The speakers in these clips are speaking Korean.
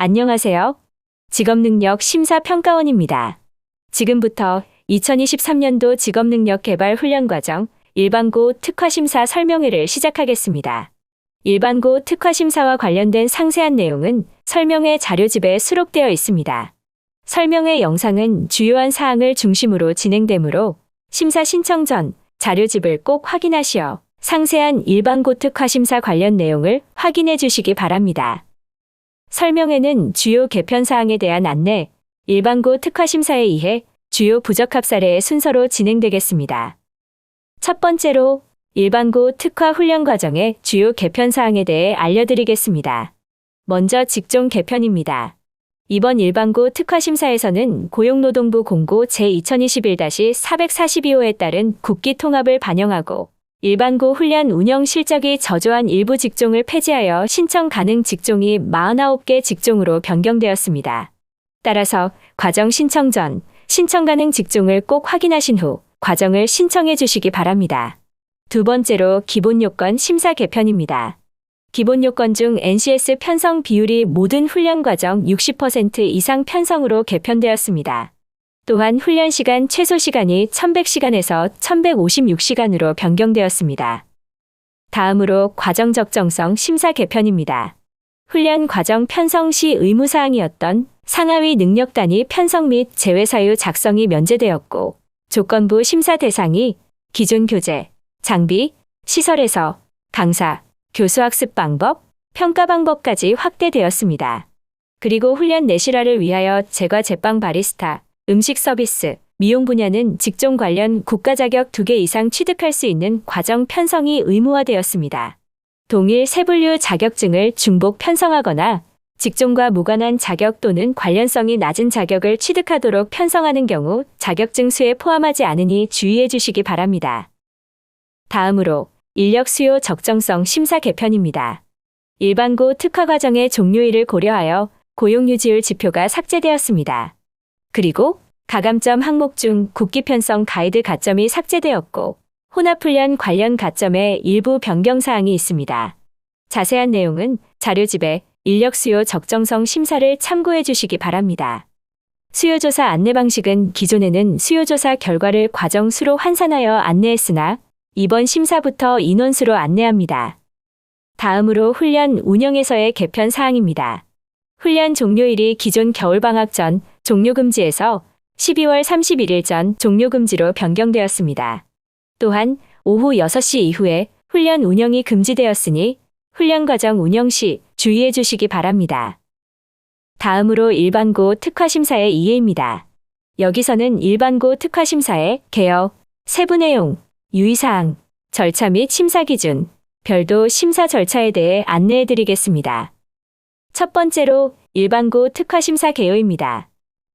안녕하세요. 직업능력 심사평가원입니다. 지금부터 2023년도 직업능력 개발 훈련과정 일반고 특화심사 설명회를 시작하겠습니다. 일반고 특화심사와 관련된 상세한 내용은 설명회 자료집에 수록되어 있습니다. 설명회 영상은 주요한 사항을 중심으로 진행되므로 심사 신청 전 자료집을 꼭 확인하시어 상세한 일반고 특화심사 관련 내용을 확인해 주시기 바랍니다. 설명회는 주요 개편 사항에 대한 안내, 일반고 특화심사에 의해 주요 부적합 사례의 순서로 진행되겠습니다. 첫 번째로 일반고 특화 훈련 과정의 주요 개편 사항에 대해 알려드리겠습니다. 먼저 직종 개편입니다. 이번 일반고 특화심사에서는 고용노동부 공고 제2021-442호에 따른 국기 통합을 반영하고 일반고 훈련 운영 실적이 저조한 일부 직종을 폐지하여 신청 가능 직종이 49개 직종으로 변경되었습니다. 따라서 과정 신청 전 신청 가능 직종을 꼭 확인하신 후 과정을 신청해 주시기 바랍니다. 두 번째로 기본 요건 심사 개편입니다. 기본 요건 중 NCS 편성 비율이 모든 훈련 과정 60% 이상 편성으로 개편되었습니다. 또한 훈련 시간 최소 시간이 1100시간에서 1156시간으로 변경되었습니다. 다음으로 과정 적정성 심사 개편입니다. 훈련 과정 편성 시 의무사항이었던 상하위 능력 단위 편성 및 제외 사유 작성이 면제되었고 조건부 심사 대상이 기존 교재, 장비, 시설에서 강사, 교수 학습 방법, 평가 방법까지 확대되었습니다. 그리고 훈련 내실화를 위하여 제과 제빵 바리스타, 음식 서비스, 미용 분야는 직종 관련 국가 자격 2개 이상 취득할 수 있는 과정 편성이 의무화되었습니다. 동일 세 분류 자격증을 중복 편성하거나 직종과 무관한 자격 또는 관련성이 낮은 자격을 취득하도록 편성하는 경우 자격증 수에 포함하지 않으니 주의해 주시기 바랍니다. 다음으로 인력 수요 적정성 심사 개편입니다. 일반고 특화 과정의 종료일을 고려하여 고용유지율 지표가 삭제되었습니다. 그리고 가감점 항목 중 국기 편성 가이드 가점이 삭제되었고 혼합훈련 관련 가점에 일부 변경 사항이 있습니다. 자세한 내용은 자료집에 인력 수요 적정성 심사를 참고해 주시기 바랍니다. 수요조사 안내 방식은 기존에는 수요조사 결과를 과정수로 환산하여 안내했으나 이번 심사부터 인원수로 안내합니다. 다음으로 훈련 운영에서의 개편 사항입니다. 훈련 종료일이 기존 겨울방학 전 종료금지에서 12월 31일 전 종료금지로 변경되었습니다. 또한 오후 6시 이후에 훈련 운영이 금지되었으니 훈련 과정 운영 시 주의해 주시기 바랍니다. 다음으로 일반고 특화심사의 이해입니다. 여기서는 일반고 특화심사의 개요, 세부 내용, 유의사항, 절차 및 심사 기준, 별도 심사 절차에 대해 안내해 드리겠습니다. 첫 번째로 일반고 특화심사 개요입니다.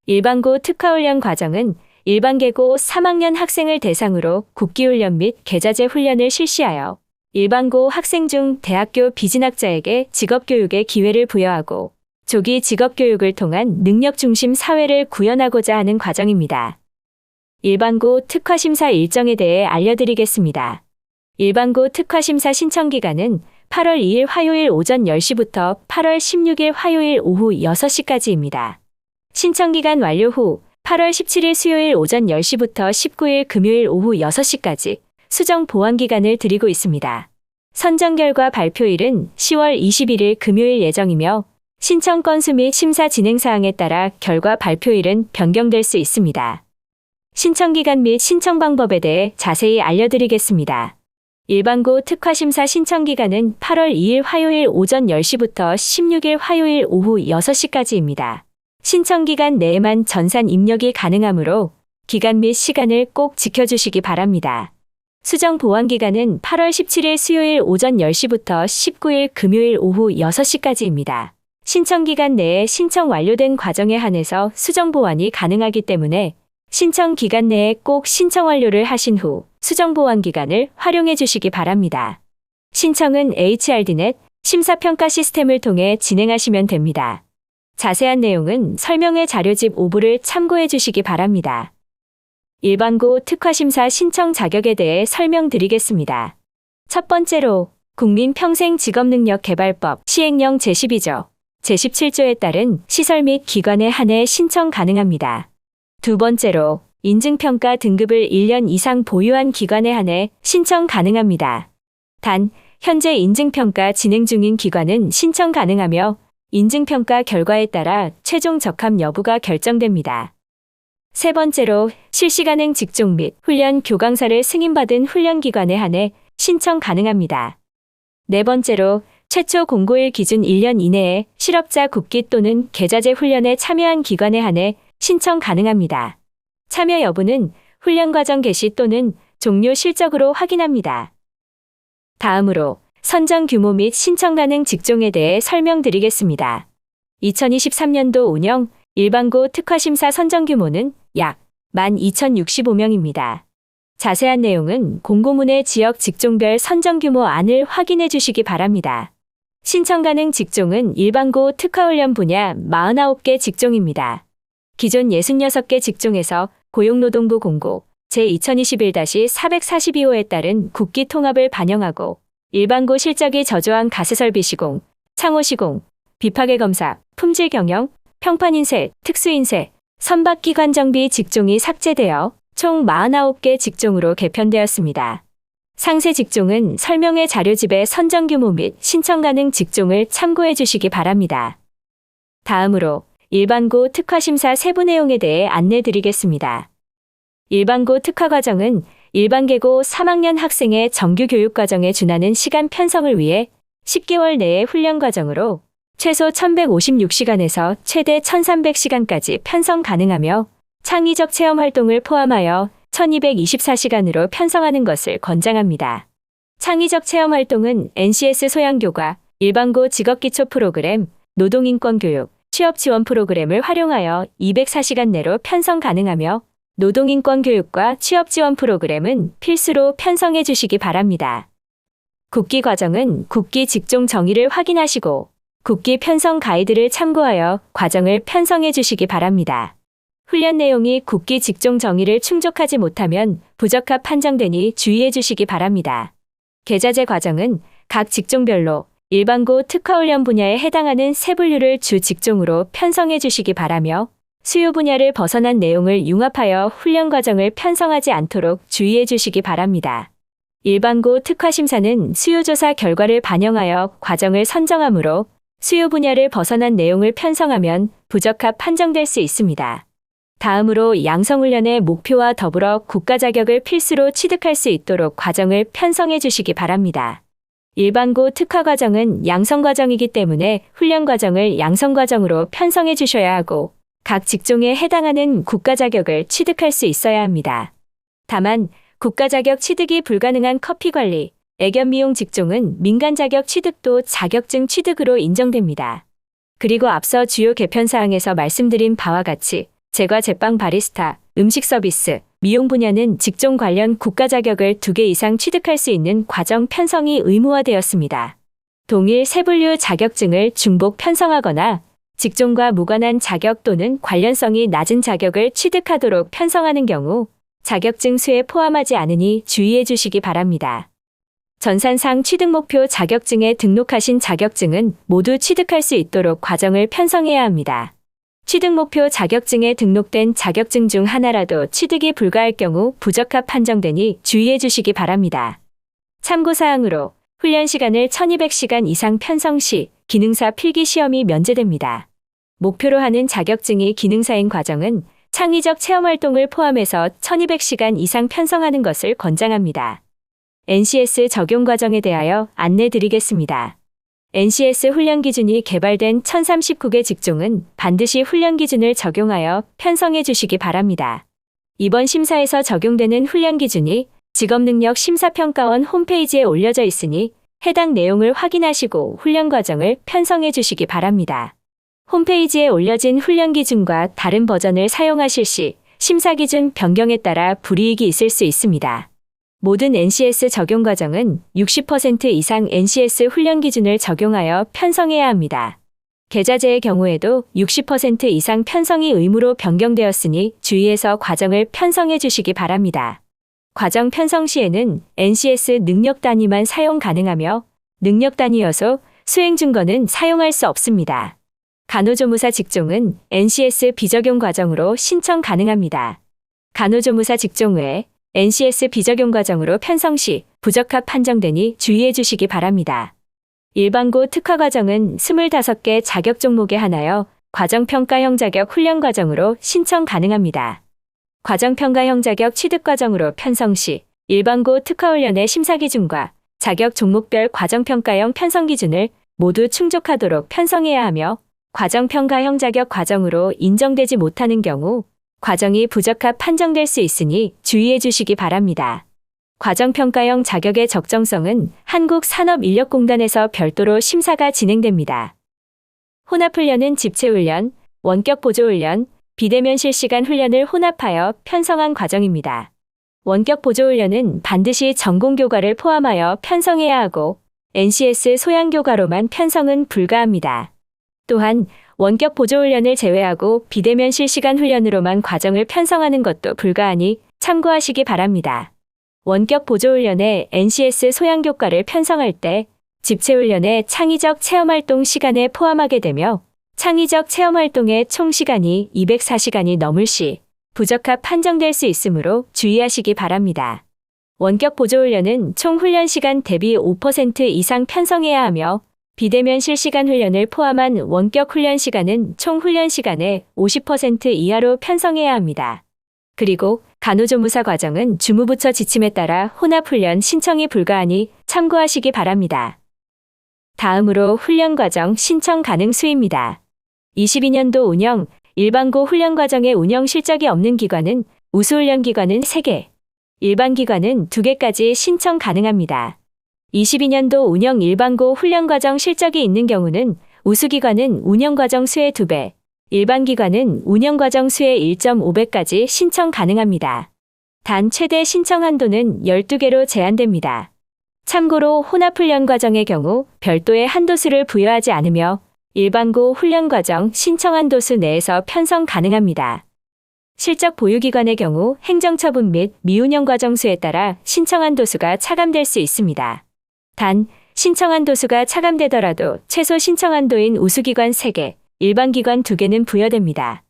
일반고 특화훈련 과정은 일반계고 3학년 학생을 대상으로 국기훈련 및 계자제 훈련을 실시하여 일반고 학생 중 대학교 비진학자에게 직업교육의 기회를 부여하고 조기 직업교육을 통한 능력중심 사회를 구현하고자 하는 과정입니다. 일반고 특화심사 일정에 대해 알려드리겠습니다. 일반고 특화심사 신청기간은 8월 2일 화요일 오전 10시부터 8월 16일 화요일 오후 6시까지입니다. 신청기간 완료 후 8월 17일 수요일 오전 10시부터 19일 금요일 오후 6시까지 수정 보완 기간을 드리고 있습니다. 선정 결과 발표일은 10월 21일 금요일 예정이며 신청 건수 및 심사 진행 사항에 따라 결과 발표일은 변경될 수 있습니다. 신청 기간 및 신청 방법에 대해 자세히 알려드리겠습니다. 일반고 특화심사 신청 기간은 8월 2일 화요일 오전 10시부터 16일 화요일 오후 6시까지입니다. 신청 기간 내에만 전산 입력이 가능하므로 기간 및 시간을 꼭 지켜주시기 바랍니다. 수정 보완 기간은 8월 17일 수요일 오전 10시부터 19일 금요일 오후 6시까지입니다. 신청 기간 내에 신청 완료된 과정에 한해서 수정 보완이 가능하기 때문에 신청 기간 내에 꼭 신청 완료를 하신 후 수정 보완 기간을 활용해 주시기 바랍니다. 신청은 HRDnet 심사평가 시스템을 통해 진행하시면 됩니다. 자세한 내용은 설명회 자료집 5부를 참고해 주시기 바랍니다. 일반고 특화심사 신청 자격에 대해 설명드리겠습니다. 첫 번째로 국민평생직업능력개발법 시행령 제12조 제17조에 따른 시설 및 기관에 한해 신청 가능합니다. 두 번째로 인증평가 등급을 1년 이상 보유한 기관에 한해 신청 가능합니다. 단, 현재 인증평가 진행 중인 기관은 신청 가능하며 인증평가 결과에 따라 최종 적합 여부가 결정됩니다. 세 번째로 실시가능 직종 및 훈련 교강사를 승인받은 훈련기관에 한해 신청 가능합니다. 네 번째로 최초 공고일 기준 1년 이내에 실업자 국기 또는 계자제 훈련에 참여한 기관에 한해 신청 가능합니다. 참여 여부는 훈련 과정 개시 또는 종료 실적으로 확인합니다. 다음으로 선정 규모 및 신청 가능 직종에 대해 설명드리겠습니다. 2023년도 운영 일반고 특화심사 선정 규모는 약 12,065명입니다. 자세한 내용은 공고문의 지역 직종별 선정 규모 안을 확인해 주시기 바랍니다. 신청 가능 직종은 일반고 특화훈련 분야 49개 직종입니다. 기존 66개 직종에서 고용노동부 공고 제2021-442호에 따른 국기 통합을 반영하고 일반고 실적이 저조한 가스설비 시공, 창호 시공, 비파괴 검사, 품질 경영, 평판인쇄, 특수인쇄, 선박기관 정비 직종이 삭제되어 총 49개 직종으로 개편되었습니다. 상세 직종은 설명의 자료집의 선정 규모 및 신청 가능 직종을 참고해 주시기 바랍니다. 다음으로 일반고 특화심사 세부 내용에 대해 안내 드리겠습니다. 일반고 특화과정은 일반계고 3학년 학생의 정규 교육과정에 준하는 시간 편성을 위해 10개월 내의 훈련과정으로 최소 1156시간에서 최대 1300시간까지 편성 가능하며 창의적 체험 활동을 포함하여 1224시간으로 편성하는 것을 권장합니다. 창의적 체험 활동은 NCS 소양교과, 일반고 직업기초 프로그램, 노동인권교육, 취업지원 프로그램을 활용하여 204시간 내로 편성 가능하며 노동인권교육과 취업지원 프로그램은 필수로 편성해 주시기 바랍니다. 국기 과정은 국기 직종 정의를 확인하시고 국기 편성 가이드를 참고하여 과정을 편성해 주시기 바랍니다. 훈련 내용이 국기 직종 정의를 충족하지 못하면 부적합 판정되니 주의해 주시기 바랍니다. 계자제 과정은 각 직종별로 일반고 특화훈련 분야에 해당하는 세 분류를 주 직종으로 편성해 주시기 바라며 수요 분야를 벗어난 내용을 융합하여 훈련 과정을 편성하지 않도록 주의해 주시기 바랍니다. 일반고 특화심사는 수요조사 결과를 반영하여 과정을 선정하므로 수요 분야를 벗어난 내용을 편성하면 부적합 판정될 수 있습니다. 다음으로 양성훈련의 목표와 더불어 국가 자격을 필수로 취득할 수 있도록 과정을 편성해 주시기 바랍니다. 일반고 특화 과정은 양성 과정이기 때문에 훈련 과정을 양성 과정으로 편성해 주셔야 하고 각 직종에 해당하는 국가 자격을 취득할 수 있어야 합니다. 다만 국가 자격 취득이 불가능한 커피 관리, 애견 미용 직종은 민간 자격 취득도 자격증 취득으로 인정됩니다. 그리고 앞서 주요 개편 사항에서 말씀드린 바와 같이 제과 제빵 바리스타, 음식 서비스, 미용 분야는 직종 관련 국가 자격을 2개 이상 취득할 수 있는 과정 편성이 의무화되었습니다. 동일 세 분류 자격증을 중복 편성하거나 직종과 무관한 자격 또는 관련성이 낮은 자격을 취득하도록 편성하는 경우 자격증 수에 포함하지 않으니 주의해 주시기 바랍니다. 전산상 취득 목표 자격증에 등록하신 자격증은 모두 취득할 수 있도록 과정을 편성해야 합니다. 취득 목표 자격증에 등록된 자격증 중 하나라도 취득이 불가할 경우 부적합 판정되니 주의해 주시기 바랍니다. 참고사항으로 훈련 시간을 1200시간 이상 편성 시 기능사 필기 시험이 면제됩니다. 목표로 하는 자격증이 기능사인 과정은 창의적 체험 활동을 포함해서 1200시간 이상 편성하는 것을 권장합니다. NCS 적용 과정에 대하여 안내 드리겠습니다. NCS 훈련 기준이 개발된 1039개 직종은 반드시 훈련 기준을 적용하여 편성해 주시기 바랍니다. 이번 심사에서 적용되는 훈련 기준이 직업능력 심사평가원 홈페이지에 올려져 있으니 해당 내용을 확인하시고 훈련 과정을 편성해 주시기 바랍니다. 홈페이지에 올려진 훈련 기준과 다른 버전을 사용하실 시 심사 기준 변경에 따라 불이익이 있을 수 있습니다. 모든 NCS 적용 과정은 60% 이상 NCS 훈련 기준을 적용하여 편성해야 합니다. 계자제의 경우에도 60% 이상 편성이 의무로 변경되었으니 주의해서 과정을 편성해 주시기 바랍니다. 과정 편성 시에는 NCS 능력 단위만 사용 가능하며 능력 단위여서 수행 증거는 사용할 수 없습니다. 간호조무사 직종은 NCS 비적용 과정으로 신청 가능합니다. 간호조무사 직종 외에 NCS 비적용 과정으로 편성 시 부적합 판정되니 주의해 주시기 바랍니다. 일반고 특화 과정은 25개 자격 종목에 한하여 과정평가형 자격 훈련 과정으로 신청 가능합니다. 과정평가형 자격 취득 과정으로 편성 시 일반고 특화훈련의 심사 기준과 자격 종목별 과정평가형 편성 기준을 모두 충족하도록 편성해야 하며 과정평가형 자격 과정으로 인정되지 못하는 경우 과정이 부적합 판정될 수 있으니 주의해 주시기 바랍니다. 과정평가형 자격의 적정성은 한국산업인력공단에서 별도로 심사가 진행됩니다. 혼합훈련은 집체훈련, 원격보조훈련, 비대면 실시간 훈련을 혼합하여 편성한 과정입니다. 원격보조훈련은 반드시 전공교과를 포함하여 편성해야 하고 NCS 소양교과로만 편성은 불가합니다. 또한 원격보조훈련을 제외하고 비대면 실시간 훈련으로만 과정을 편성하는 것도 불가하니 참고하시기 바랍니다. 원격보조훈련에 NCS 소양교과를 편성할 때 집체훈련의 창의적 체험활동 시간에 포함하게 되며 창의적 체험활동의 총 시간이 204시간이 넘을 시 부적합 판정될 수 있으므로 주의하시기 바랍니다. 원격 보조훈련은 총 훈련시간 대비 5% 이상 편성해야 하며 비대면 실시간 훈련을 포함한 원격 훈련시간은 총 훈련시간의 50% 이하로 편성해야 합니다. 그리고 간호조무사 과정은 주무부처 지침에 따라 혼합훈련 신청이 불가하니 참고하시기 바랍니다. 다음으로 훈련과정 신청 가능 수입니다. 22년도 운영, 일반고 훈련과정의 운영 실적이 없는 기관은 우수훈련기관은 3개, 일반기관은 2개까지 신청 가능합니다. 22년도 운영 일반고 훈련과정 실적이 있는 경우는 우수기관은 운영과정 수의 2배, 일반기관은 운영과정 수의 1.5배까지 신청 가능합니다. 단 최대 신청 한도는 12개로 제한됩니다. 참고로 혼합훈련 과정의 경우 별도의 한도수를 부여하지 않으며 일반고 훈련과정 신청 한도수 내에서 편성 가능합니다. 실적 보유기관의 경우 행정처분 및 미운영 과정 수에 따라 신청 한도수가 차감될 수 있습니다. 단, 신청 한도수가 차감되더라도 최소 신청 한도인 우수기관 3개, 일반기관 2개는 부여됩니다.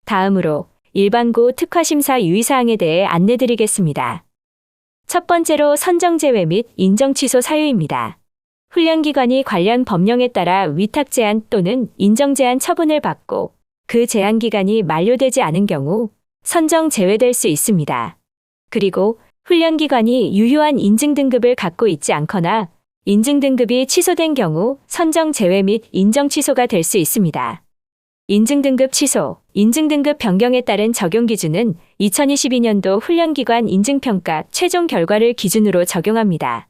다음으로 일반고 특화심사 유의사항에 대해 안내드리겠습니다. 첫 번째로 선정 제외 및 인정 취소 사유입니다. 훈련기관이 관련 법령에 따라 위탁 제한 또는 인정 제한 처분을 받고 그 제한 기간이 만료되지 않은 경우 선정 제외될 수 있습니다. 그리고 훈련기관이 유효한 인증 등급을 갖고 있지 않거나 인증 등급이 취소된 경우 선정 제외 및 인정 취소가 될 수 있습니다. 인증 등급 취소, 인증 등급 변경에 따른 적용 기준은 2022년도 훈련기관 인증평가 최종 결과를 기준으로 적용합니다.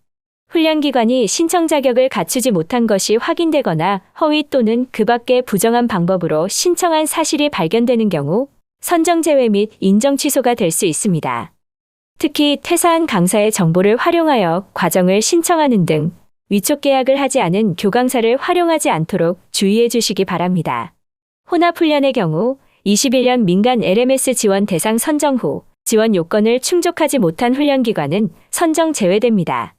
훈련기관이 신청 자격을 갖추지 못한 것이 확인되거나 허위 또는 그 밖의 부정한 방법으로 신청한 사실이 발견되는 경우 선정 제외 및 인정 취소가 될 수 있습니다. 특히 퇴사한 강사의 정보를 활용하여 과정을 신청하는 등 위촉 계약을 하지 않은 교강사를 활용하지 않도록 주의해 주시기 바랍니다. 혼합훈련의 경우 21년 민간 LMS 지원 대상 선정 후 지원 요건을 충족하지 못한 훈련기관은 선정 제외됩니다.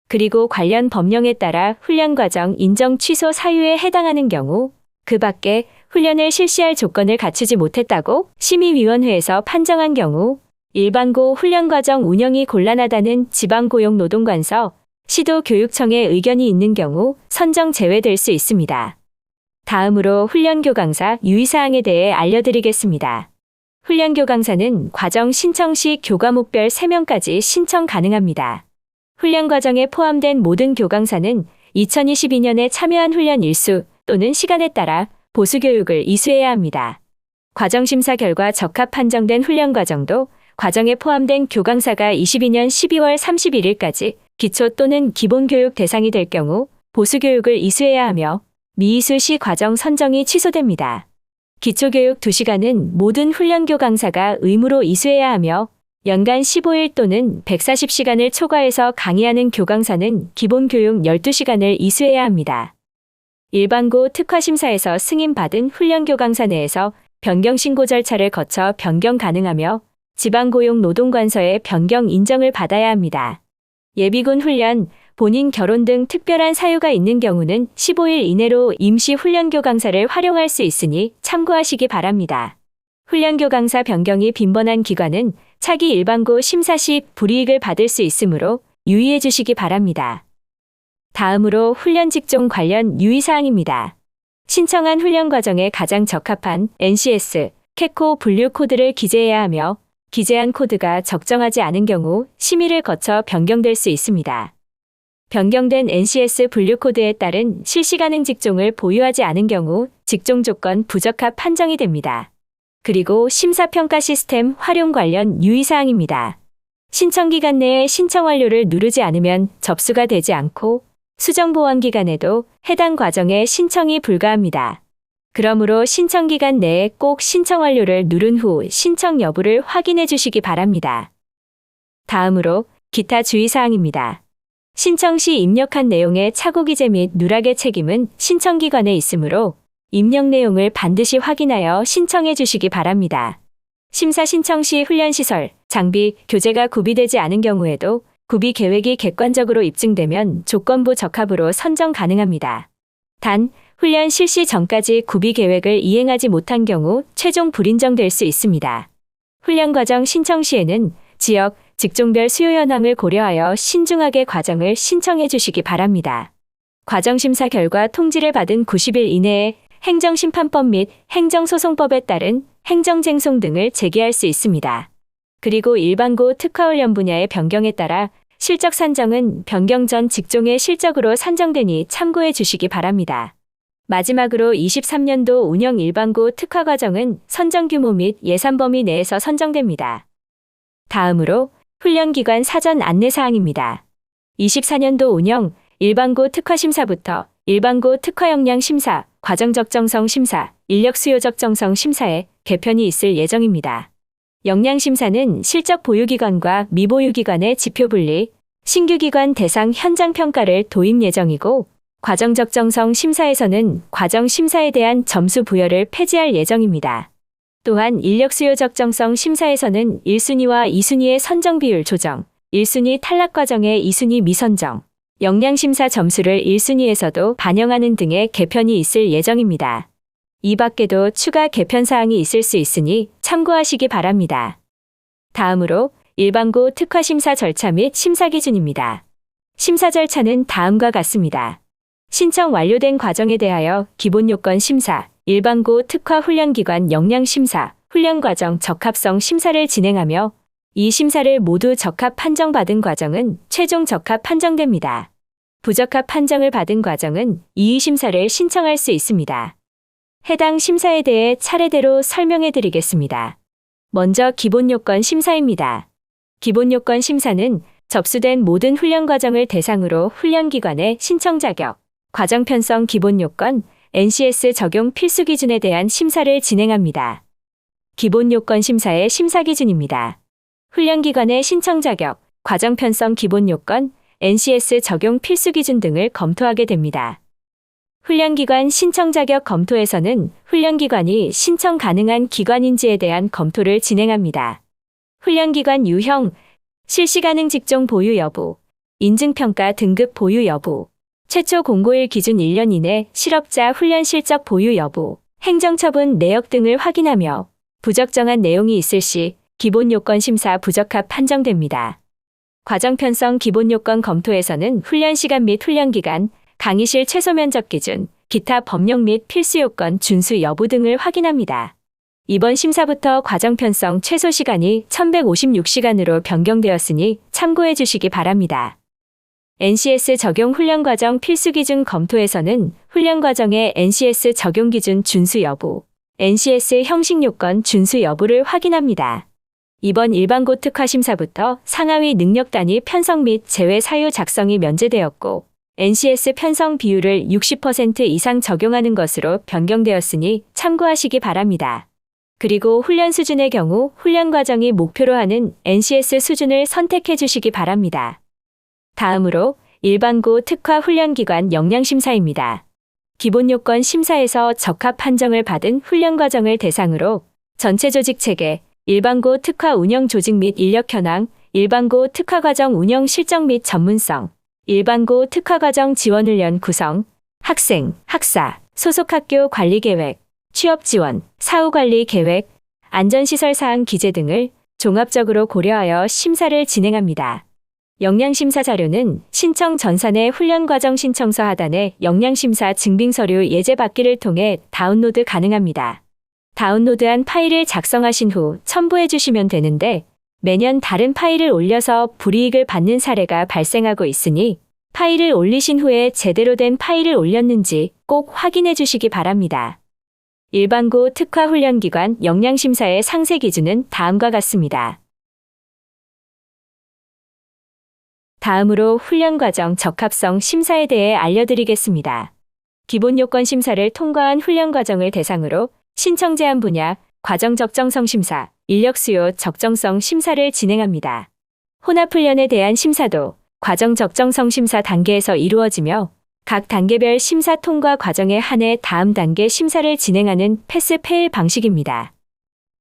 그리고 관련 법령에 따라 훈련과정 인정 취소 사유에 해당하는 경우 그 밖에 훈련을 실시할 조건을 갖추지 못했다고 심의위원회에서 판정한 경우 일반고 훈련과정 운영이 곤란하다는 지방고용노동관서, 시도교육청의 의견이 있는 경우 선정 제외될 수 있습니다. 다음으로 훈련교강사 유의사항에 대해 알려드리겠습니다. 훈련교강사는 과정 신청 시 교과목별 3명까지 신청 가능합니다. 훈련 과정에 포함된 모든 교강사는 2022년에 참여한 훈련 일수 또는 시간에 따라 보수교육을 이수해야 합니다. 과정심사 결과 적합 판정된 훈련 과정도 과정에 포함된 교강사가 22년 12월 31일까지 기초 또는 기본교육 대상이 될 경우 보수교육을 이수해야 하며 미이수 시 과정 선정이 취소됩니다. 기초교육 2시간은 모든 훈련교 강사가 의무로 이수해야 하며 연간 15일 또는 140시간을 초과해서 강의하는 교강사는 기본교육 12시간을 이수해야 합니다. 일반고 특화심사에서 승인받은 훈련교 강사 내에서 변경신고 절차를 거쳐 변경 가능하며 지방고용노동관서의 변경 인정을 받아야 합니다. 예비군 훈련, 본인 결혼 등 특별한 사유가 있는 경우는 15일 이내로 임시 훈련교 강사를 활용할 수 있으니 참고하시기 바랍니다. 훈련교 강사 변경이 빈번한 기관은 차기 일반고 심사 시 불이익을 받을 수 있으므로 유의해 주시기 바랍니다. 다음으로 훈련 직종 관련 유의사항입니다. 신청한 훈련 과정에 가장 적합한 NCS, 캐코 분류 코드를 기재해야 하며 기재한 코드가 적정하지 않은 경우 심의를 거쳐 변경될 수 있습니다. 변경된 NCS 분류 코드에 따른 실시가능 직종을 보유하지 않은 경우 직종 조건 부적합 판정이 됩니다. 그리고 심사평가 시스템 활용 관련 유의사항입니다. 신청 기간 내에 신청 완료를 누르지 않으면 접수가 되지 않고 수정 보완 기간에도 해당 과정에 신청이 불가합니다. 그러므로 신청 기간 내에 꼭 신청 완료를 누른 후 신청 여부를 확인해 주시기 바랍니다. 다음으로 기타 주의사항입니다. 신청 시 입력한 내용의 착오 기재 및 누락의 책임은 신청기관에 있으므로 입력 내용을 반드시 확인하여 신청해 주시기 바랍니다. 심사 신청 시 훈련시설, 장비, 교재가 구비되지 않은 경우에도 구비 계획이 객관적으로 입증되면 조건부 적합으로 선정 가능합니다. 단, 훈련 실시 전까지 구비 계획을 이행하지 못한 경우 최종 불인정될 수 있습니다. 훈련 과정 신청 시에는 지역, 직종별 수요 현황을 고려하여 신중하게 과정을 신청해 주시기 바랍니다. 과정심사 결과 통지를 받은 90일 이내에 행정심판법 및 행정소송법에 따른 행정쟁송 등을 제기할 수 있습니다. 그리고 일반고 특화훈련 분야의 변경에 따라 실적 산정은 변경 전 직종의 실적으로 산정되니 참고해 주시기 바랍니다. 마지막으로 23년도 운영 일반고 특화 과정은 선정 규모 및 예산 범위 내에서 선정됩니다. 다음으로 훈련기관 사전 안내사항입니다. 24년도 운영 일반고 특화 심사부터 일반고 특화 역량 심사, 과정 적정성 심사, 인력 수요 적정성 심사에 개편이 있을 예정입니다. 역량 심사는 실적 보유기관과 미보유기관의 지표 분리, 신규 기관 대상 현장 평가를 도입 예정이고 과정 적정성 심사에서는 과정 심사에 대한 점수 부여를 폐지할 예정입니다. 또한 인력 수요 적정성 심사에서는 1순위와 2순위의 선정 비율 조정, 1순위 탈락 과정의 2순위 미선정, 역량 심사 점수를 1순위에서도 반영하는 등의 개편이 있을 예정입니다. 이 밖에도 추가 개편 사항이 있을 수 있으니 참고하시기 바랍니다. 다음으로 일반고 특화 심사 절차 및 심사 기준입니다. 심사 절차는 다음과 같습니다. 신청 완료된 과정에 대하여 기본 요건 심사, 일반고 특화 훈련기관 역량 심사, 훈련 과정 적합성 심사를 진행하며 이 심사를 모두 적합 판정받은 과정은 최종 적합 판정됩니다. 부적합 판정을 받은 과정은 이의 심사를 신청할 수 있습니다. 해당 심사에 대해 차례대로 설명해 드리겠습니다. 먼저 기본 요건 심사입니다. 기본 요건 심사는 접수된 모든 훈련 과정을 대상으로 훈련기관의 신청 자격, 과정 편성 기본 요건, NCS 적용 필수 기준에 대한 심사를 진행합니다. 기본 요건 심사의 심사 기준입니다. 훈련기관의 신청 자격, 과정 편성 기본 요건, NCS 적용 필수 기준 등을 검토하게 됩니다. 훈련기관 신청 자격 검토에서는 훈련기관이 신청 가능한 기관인지에 대한 검토를 진행합니다. 훈련기관 유형, 실시 가능 직종 보유 여부, 인증평가 등급 보유 여부, 최초 공고일 기준 1년 이내 실업자 훈련 실적 보유 여부, 행정처분 내역 등을 확인하며 부적정한 내용이 있을 시 기본 요건 심사 부적합 판정됩니다. 과정 편성 기본 요건 검토에서는 훈련 시간 및 훈련 기간, 강의실 최소 면적 기준, 기타 법령 및 필수 요건 준수 여부 등을 확인합니다. 이번 심사부터 과정 편성 최소 시간이 1156시간으로 변경되었으니 참고해 주시기 바랍니다. NCS 적용 훈련 과정 필수 기준 검토에서는 훈련 과정의 NCS 적용 기준 준수 여부, NCS 형식 요건 준수 여부를 확인합니다. 이번 일반고 특화 심사부터 상하위 능력 단위 편성 및 제외 사유 작성이 면제되었고 NCS 편성 비율을 60% 이상 적용하는 것으로 변경되었으니 참고하시기 바랍니다. 그리고 훈련 수준의 경우 훈련 과정이 목표로 하는 NCS 수준을 선택해 주시기 바랍니다. 다음으로 일반고 특화 훈련기관 역량심사입니다. 기본 요건 심사에서 적합 판정을 받은 훈련 과정을 대상으로 전체 조직 체계, 일반고 특화 운영 조직 및 인력 현황, 일반고 특화 과정 운영 실적 및 전문성, 일반고 특화과정 지원훈련 구성, 학생, 학사, 소속학교 관리계획, 취업지원, 사후관리 계획, 안전시설 사항 기재 등을 종합적으로 고려하여 심사를 진행합니다. 역량심사 자료는 신청 전산의 훈련과정 신청서 하단에 역량심사 증빙서류 예제 받기를 통해 다운로드 가능합니다. 다운로드한 파일을 작성하신 후 첨부해 주시면 되는데 매년 다른 파일을 올려서 불이익을 받는 사례가 발생하고 있으니 파일을 올리신 후에 제대로 된 파일을 올렸는지 꼭 확인해 주시기 바랍니다. 일반고 특화훈련기관 역량심사의 상세 기준은 다음과 같습니다. 다음으로 훈련과정 적합성 심사에 대해 알려드리겠습니다. 기본요건 심사를 통과한 훈련과정을 대상으로 신청 제한 분야, 과정 적정성 심사, 인력 수요 적정성 심사를 진행합니다. 혼합훈련에 대한 심사도 과정 적정성 심사 단계에서 이루어지며 각 단계별 심사 통과 과정에 한해 다음 단계 심사를 진행하는 패스-페일 방식입니다.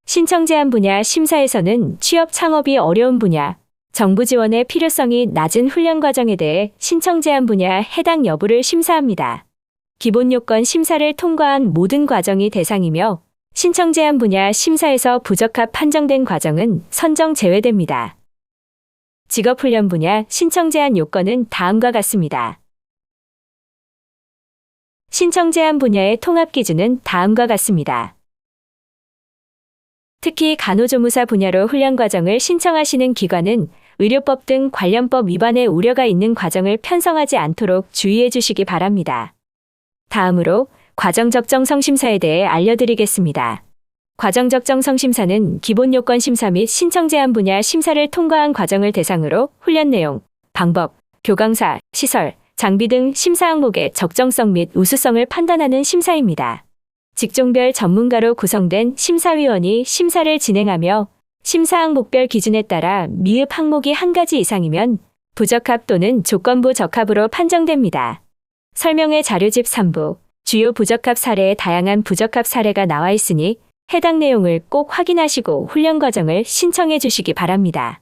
신청 제한 분야 심사에서는 취업 창업이 어려운 분야, 정부 지원의 필요성이 낮은 훈련 과정에 대해 신청 제한 분야 해당 여부를 심사합니다. 기본 요건 심사를 통과한 모든 과정이 대상이며 신청 제한 분야 심사에서 부적합 판정된 과정은 선정 제외됩니다. 직업훈련 분야 신청 제한 요건은 다음과 같습니다. 신청 제한 분야의 통합 기준은 다음과 같습니다. 특히 간호조무사 분야로 훈련 과정을 신청하시는 기관은 의료법 등 관련법 위반의 우려가 있는 과정을 편성하지 않도록 주의해 주시기 바랍니다. 다음으로 과정 적정성 심사에 대해 알려드리겠습니다. 과정 적정성 심사는 기본 요건 심사 및 신청 제한 분야 심사를 통과한 과정을 대상으로 훈련 내용, 방법, 교강사, 시설, 장비 등 심사 항목의 적정성 및 우수성을 판단하는 심사입니다. 직종별 전문가로 구성된 심사위원이 심사를 진행하며 심사 항목별 기준에 따라 미흡 항목이 한 가지 이상이면 부적합 또는 조건부 적합으로 판정됩니다. 설명의 자료집 3부, 주요 부적합 사례의 다양한 부적합 사례가 나와 있으니 해당 내용을 꼭 확인하시고 훈련 과정을 신청해 주시기 바랍니다.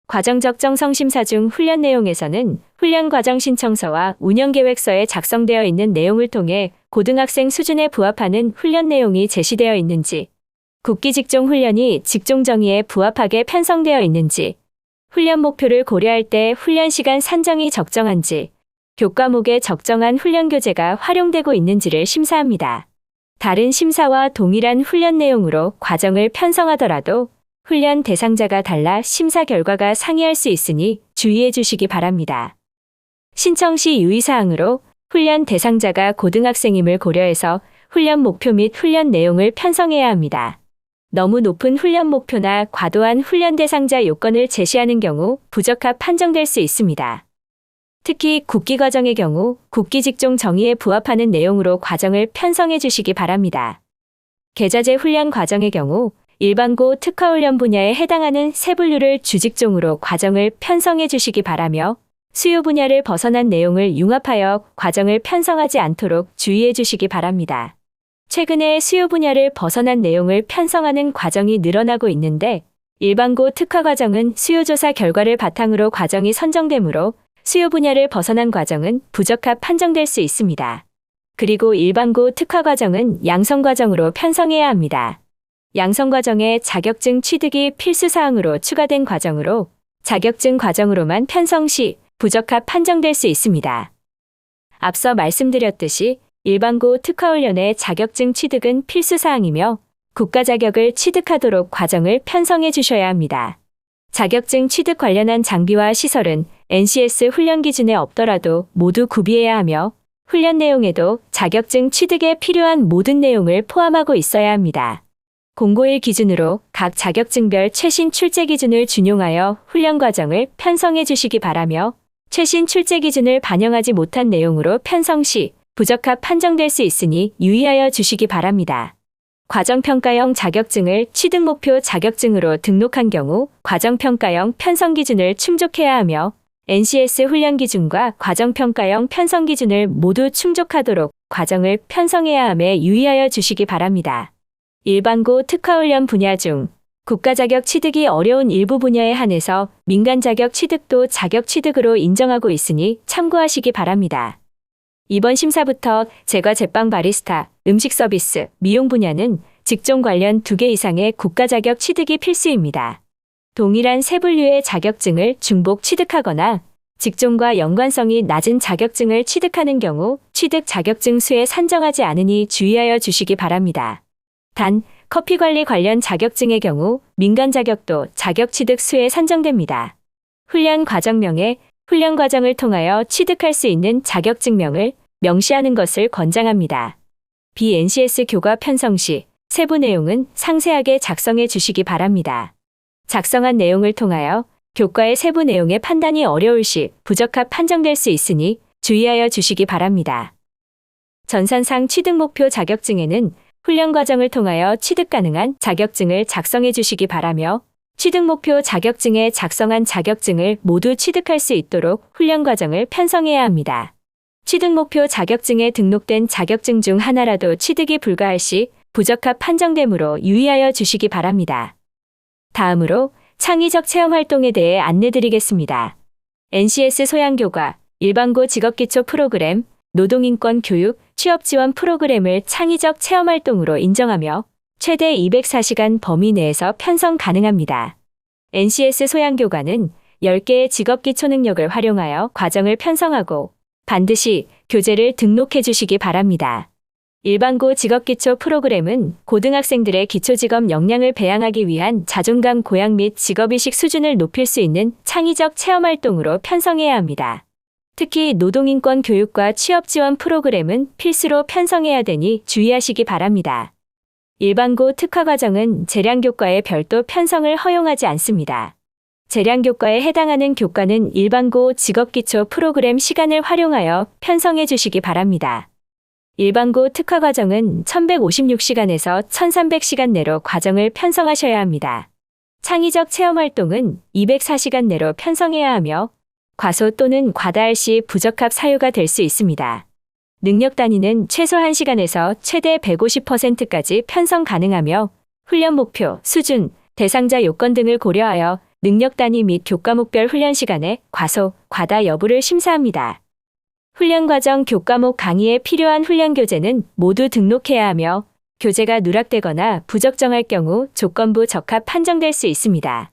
과정 적정성 심사 중 훈련 내용에서는 훈련 과정 신청서와 운영계획서에 작성되어 있는 내용을 통해 고등학생 수준에 부합하는 훈련 내용이 제시되어 있는지, 국기 직종 훈련이 직종 정의에 부합하게 편성되어 있는지, 훈련 목표를 고려할 때 훈련 시간 산정이 적정한지, 교과목에 적정한 훈련 교재가 활용되고 있는지를 심사합니다. 다른 심사와 동일한 훈련 내용으로 과정을 편성하더라도 훈련 대상자가 달라 심사 결과가 상이할 수 있으니 주의해 주시기 바랍니다. 신청 시 유의사항으로 훈련 대상자가 고등학생임을 고려해서 훈련 목표 및 훈련 내용을 편성해야 합니다. 너무 높은 훈련 목표나 과도한 훈련 대상자 요건을 제시하는 경우 부적합 판정될 수 있습니다. 특히 국기 과정의 경우 국기 직종 정의에 부합하는 내용으로 과정을 편성해 주시기 바랍니다. 계자제 훈련 과정의 경우 일반고 특화훈련 분야에 해당하는 세 분류를 주직종으로 과정을 편성해 주시기 바라며 수요 분야를 벗어난 내용을 융합하여 과정을 편성하지 않도록 주의해 주시기 바랍니다. 최근에 수요 분야를 벗어난 내용을 편성하는 과정이 늘어나고 있는데 일반고 특화 과정은 수요조사 결과를 바탕으로 과정이 선정되므로 수요 분야를 벗어난 과정은 부적합 판정될 수 있습니다. 그리고 일반고 특화 과정은 양성 과정으로 편성해야 합니다. 양성 과정에 자격증 취득이 필수사항으로 추가된 과정으로 자격증 과정으로만 편성 시 부적합 판정될 수 있습니다. 앞서 말씀드렸듯이 일반고 특화훈련의 자격증 취득은 필수사항이며 국가 자격을 취득하도록 과정을 편성해 주셔야 합니다. 자격증 취득 관련한 장비와 시설은 NCS 훈련 기준에 없더라도 모두 구비해야 하며 훈련 내용에도 자격증 취득에 필요한 모든 내용을 포함하고 있어야 합니다. 공고일 기준으로 각 자격증별 최신 출제 기준을 준용하여 훈련 과정을 편성해 주시기 바라며 최신 출제 기준을 반영하지 못한 내용으로 편성 시 부적합 판정될 수 있으니 유의하여 주시기 바랍니다. 과정평가형 자격증을 취득 목표 자격증으로 등록한 경우 과정평가형 편성 기준을 충족해야 하며 NCS 훈련 기준과 과정평가형 편성 기준을 모두 충족하도록 과정을 편성해야 함에 유의하여 주시기 바랍니다. 일반고 특화훈련 분야 중 국가 자격 취득이 어려운 일부 분야에 한해서 민간 자격 취득도 자격 취득으로 인정하고 있으니 참고하시기 바랍니다. 이번 심사부터 제과 제빵 바리스타, 음식 서비스, 미용 분야는 직종 관련 2개 이상의 국가 자격 취득이 필수입니다. 동일한 세 분류의 자격증을 중복 취득하거나 직종과 연관성이 낮은 자격증을 취득하는 경우 취득 자격증 수에 산정하지 않으니 주의하여 주시기 바랍니다. 단, 커피 관리 관련 자격증의 경우 민간 자격도 자격 취득 수에 산정됩니다. 훈련 과정명에 훈련 과정을 통하여 취득할 수 있는 자격증명을 명시하는 것을 권장합니다. BNCS 교과 편성 시 세부 내용은 상세하게 작성해 주시기 바랍니다. 작성한 내용을 통하여 교과의 세부 내용의 판단이 어려울 시 부적합 판정될 수 있으니 주의하여 주시기 바랍니다. 전산상 취득 목표 자격증에는 훈련 과정을 통하여 취득 가능한 자격증을 작성해 주시기 바라며 취득 목표 자격증에 작성한 자격증을 모두 취득할 수 있도록 훈련 과정을 편성해야 합니다. 취득 목표 자격증에 등록된 자격증 중 하나라도 취득이 불가할 시 부적합 판정되므로 유의하여 주시기 바랍니다. 다음으로 창의적 체험 활동에 대해 안내드리겠습니다. NCS 소양교과, 일반고 직업기초 프로그램, 노동인권 교육, 취업지원 프로그램을 창의적 체험활동으로 인정하며 최대 204시간 범위 내에서 편성 가능합니다. NCS 소양교과는 10개의 직업기초 능력을 활용하여 과정을 편성하고 반드시 교재를 등록해 주시기 바랍니다. 일반고 직업기초 프로그램은 고등학생들의 기초직업 역량을 배양하기 위한 자존감 고양 및 직업의식 수준을 높일 수 있는 창의적 체험활동으로 편성해야 합니다. 특히 노동인권 교육과 취업지원 프로그램은 필수로 편성해야 되니 주의하시기 바랍니다. 일반고 특화과정은 재량교과에 별도 편성을 허용하지 않습니다. 재량교과에 해당하는 교과는 일반고 직업기초 프로그램 시간을 활용하여 편성해 주시기 바랍니다. 일반고 특화과정은 1156시간에서 1300시간 내로 과정을 편성하셔야 합니다. 창의적 체험활동은 204시간 내로 편성해야 하며 과소 또는 과다할 시 부적합 사유가 될 수 있습니다. 능력 단위는 최소 1시간에서 최대 150%까지 편성 가능하며 훈련 목표, 수준, 대상자 요건 등을 고려하여 능력 단위 및 교과목별 훈련 시간에 과소, 과다 여부를 심사합니다. 훈련 과정 교과목 강의에 필요한 훈련 교재는 모두 등록해야 하며 교재가 누락되거나 부적정할 경우 조건부 적합 판정될 수 있습니다.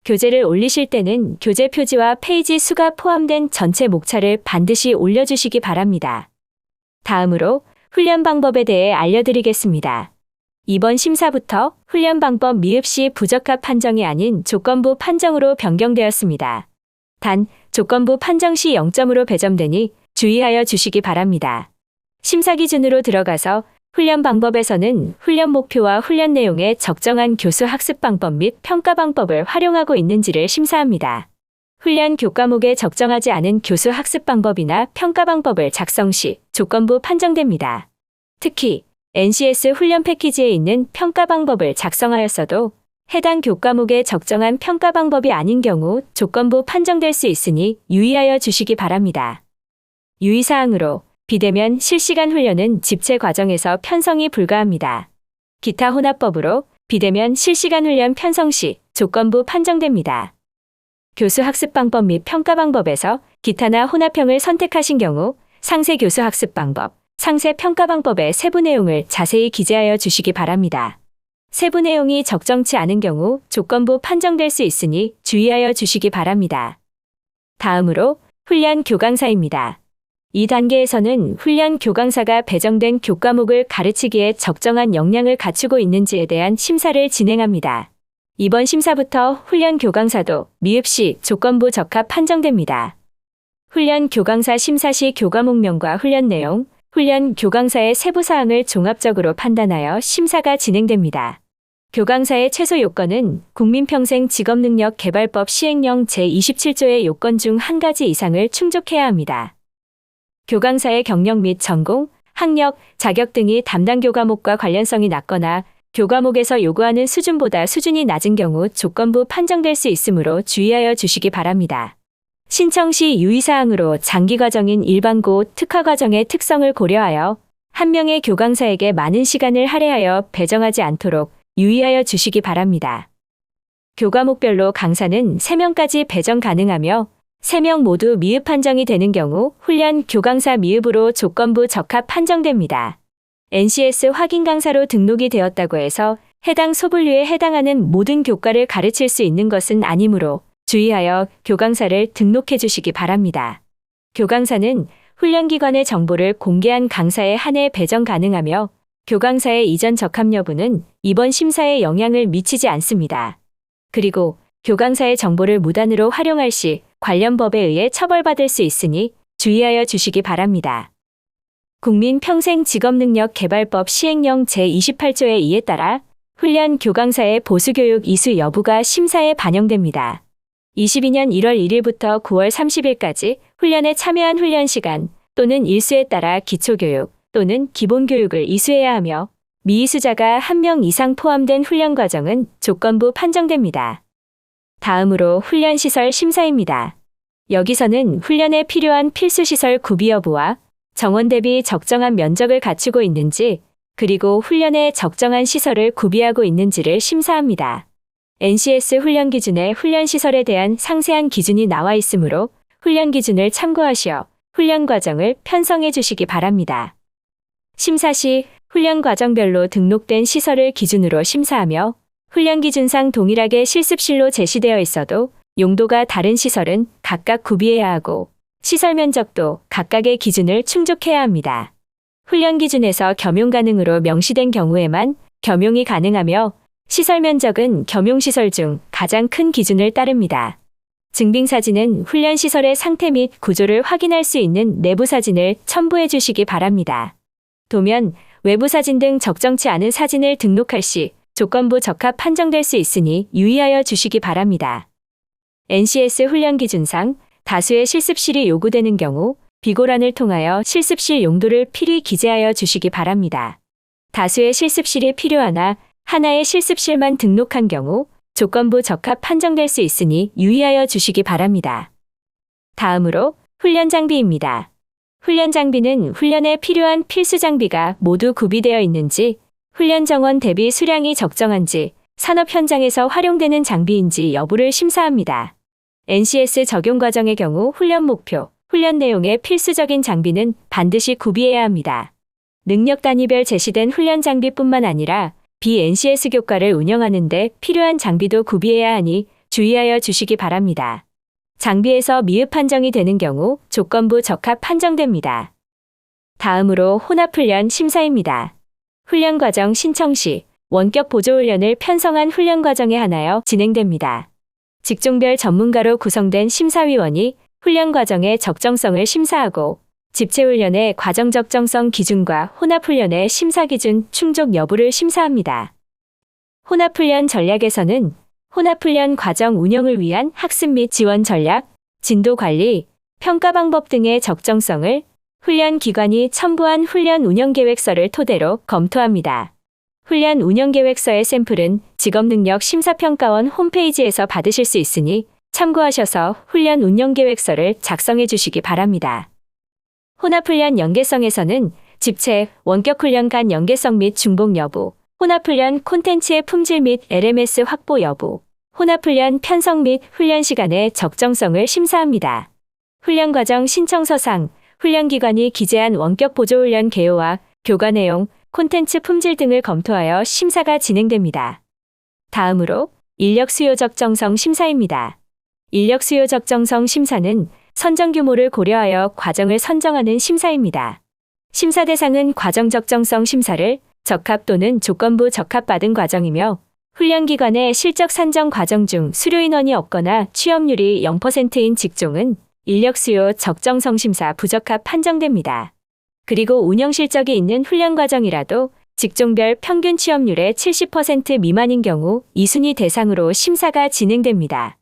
교재를 올리실 때는 교재 표지와 페이지 수가 포함된 전체 목차를 반드시 올려주시기 바랍니다. 다음으로 훈련 방법에 대해 알려드리겠습니다. 이번 심사부터 훈련 방법 미흡 시 부적합 판정이 아닌 조건부 판정으로 변경되었습니다. 단, 조건부 판정 시 0점으로 배점되니 주의하여 주시기 바랍니다. 심사 기준으로 들어가서 훈련 방법에서는 훈련 목표와 훈련 내용에 적정한 교수 학습 방법 및 평가 방법을 활용하고 있는지를 심사합니다. 훈련 교과목에 적정하지 않은 교수 학습 방법이나 평가 방법을 작성 시 조건부 판정됩니다. 특히 NCS 훈련 패키지에 있는 평가 방법을 작성하였어도 해당 교과목에 적정한 평가 방법이 아닌 경우 조건부 판정될 수 있으니 유의하여 주시기 바랍니다. 유의사항으로 비대면 실시간 훈련은 집체 과정에서 편성이 불가합니다. 기타 혼합법으로 비대면 실시간 훈련 편성 시 조건부 판정됩니다. 교수 학습 방법 및 평가 방법에서 기타나 혼합형을 선택하신 경우 상세 교수 학습 방법, 상세 평가 방법의 세부 내용을 자세히 기재하여 주시기 바랍니다. 세부 내용이 적정치 않은 경우 조건부 판정될 수 있으니 주의하여 주시기 바랍니다. 다음으로 훈련 교강사입니다. 이 단계에서는 훈련 교강사가 배정된 교과목을 가르치기에 적정한 역량을 갖추고 있는지에 대한 심사를 진행합니다. 이번 심사부터 훈련 교강사도 미흡 시 조건부 적합 판정됩니다. 훈련 교강사 심사 시 교과목명과 훈련 내용, 훈련 교강사의 세부 사항을 종합적으로 판단하여 심사가 진행됩니다. 교강사의 최소 요건은 국민평생 직업능력 개발법 시행령 제27조의 요건 중 한 가지 이상을 충족해야 합니다. 교강사의 경력 및 전공, 학력, 자격 등이 담당 교과목과 관련성이 낮거나 교과목에서 요구하는 수준보다 수준이 낮은 경우 조건부 판정될 수 있으므로 주의하여 주시기 바랍니다. 신청 시 유의사항으로 장기과정인 일반고, 특화과정의 특성을 고려하여 한 명의 교강사에게 많은 시간을 할애하여 배정하지 않도록 유의하여 주시기 바랍니다. 교과목별로 강사는 3명까지 배정 가능하며 3명 모두 미흡 판정이 되는 경우 훈련 교강사 미흡으로 조건부 적합 판정됩니다. NCS 확인 강사로 등록이 되었다고 해서 해당 소분류에 해당하는 모든 교과를 가르칠 수 있는 것은 아니므로 주의하여 교강사를 등록해 주시기 바랍니다. 교강사는 훈련기관의 정보를 공개한 강사에 한해 배정 가능하며 교강사의 이전 적합 여부는 이번 심사에 영향을 미치지 않습니다. 그리고 교강사의 정보를 무단으로 활용할 시 관련 법에 의해 처벌받을 수 있으니 주의하여 주시기 바랍니다. 국민평생직업능력개발법 시행령 제28조의 이에 따라 훈련 교강사의 보수교육 이수 여부가 심사에 반영됩니다. 22년 1월 1일부터 9월 30일까지 훈련에 참여한 훈련시간 또는 일수에 따라 기초교육 또는 기본교육을 이수해야 하며 미이수자가 1명 이상 포함된 훈련 과정은 조건부 판정됩니다. 다음으로 훈련시설 심사입니다. 여기서는 훈련에 필요한 필수시설 구비 여부와 정원 대비 적정한 면적을 갖추고 있는지 그리고 훈련에 적정한 시설을 구비하고 있는지를 심사합니다. NCS 훈련 기준에 훈련시설에 대한 상세한 기준이 나와 있으므로 훈련 기준을 참고하시어 훈련 과정을 편성해 주시기 바랍니다. 심사 시 훈련 과정별로 등록된 시설을 기준으로 심사하며 훈련 기준상 동일하게 실습실로 제시되어 있어도 용도가 다른 시설은 각각 구비해야 하고 시설 면적도 각각의 기준을 충족해야 합니다. 훈련 기준에서 겸용 가능으로 명시된 경우에만 겸용이 가능하며 시설 면적은 겸용시설 중 가장 큰 기준을 따릅니다. 증빙사진은 훈련시설의 상태 및 구조를 확인할 수 있는 내부사진을 첨부해 주시기 바랍니다. 도면, 외부사진 등 적정치 않은 사진을 등록할 시 조건부 적합 판정될 수 있으니 유의하여 주시기 바랍니다. NCS 훈련 기준상 다수의 실습실이 요구되는 경우 비고란을 통하여 실습실 용도를 필히 기재하여 주시기 바랍니다. 다수의 실습실이 필요하나 하나의 실습실만 등록한 경우 조건부 적합 판정될 수 있으니 유의하여 주시기 바랍니다. 다음으로 훈련 장비입니다. 훈련 장비는 훈련에 필요한 필수 장비가 모두 구비되어 있는지, 훈련 정원 대비 수량이 적정한지, 산업 현장에서 활용되는 장비인지 여부를 심사합니다. NCS 적용 과정의 경우 훈련 목표, 훈련 내용의 필수적인 장비는 반드시 구비해야 합니다. 능력 단위별 제시된 훈련 장비뿐만 아니라 BNCS 교과를 운영하는 데 필요한 장비도 구비해야 하니 주의하여 주시기 바랍니다. 장비에서 미흡 판정이 되는 경우 조건부 적합 판정됩니다. 다음으로 혼합훈련 심사입니다. 훈련 과정 신청 시 원격 보조훈련을 편성한 훈련 과정에 한하여 진행됩니다. 직종별 전문가로 구성된 심사위원이 훈련 과정의 적정성을 심사하고 집체훈련의 과정 적정성 기준과 혼합훈련의 심사 기준 충족 여부를 심사합니다. 혼합훈련 전략에서는 혼합훈련 과정 운영을 위한 학습 및 지원 전략, 진도 관리, 평가 방법 등의 적정성을 훈련 기관이 첨부한 훈련 운영계획서를 토대로 검토합니다. 훈련 운영계획서의 샘플은 직업능력심사평가원 홈페이지에서 받으실 수 있으니 참고하셔서 훈련 운영계획서를 작성해 주시기 바랍니다. 혼합훈련 연계성에서는 집체, 원격훈련 간 연계성 및 중복 여부, 혼합훈련 콘텐츠의 품질 및 LMS 확보 여부, 혼합훈련 편성 및 훈련 시간의 적정성을 심사합니다. 훈련 과정 신청서상 훈련기관이 기재한 원격 보조훈련 개요와 교과 내용, 콘텐츠 품질 등을 검토하여 심사가 진행됩니다. 다음으로 인력 수요 적정성 심사입니다. 인력 수요 적정성 심사는 선정 규모를 고려하여 과정을 선정하는 심사입니다. 심사 대상은 과정 적정성 심사를 적합 또는 조건부 적합받은 과정이며 훈련기관의 실적 산정 과정 중 수료 인원이 없거나 취업률이 0%인 직종은 인력 수요 적정성 심사 부적합 판정됩니다. 그리고 운영 실적이 있는 훈련 과정이라도 직종별 평균 취업률의 70% 미만인 경우 2순위 대상으로 심사가 진행됩니다.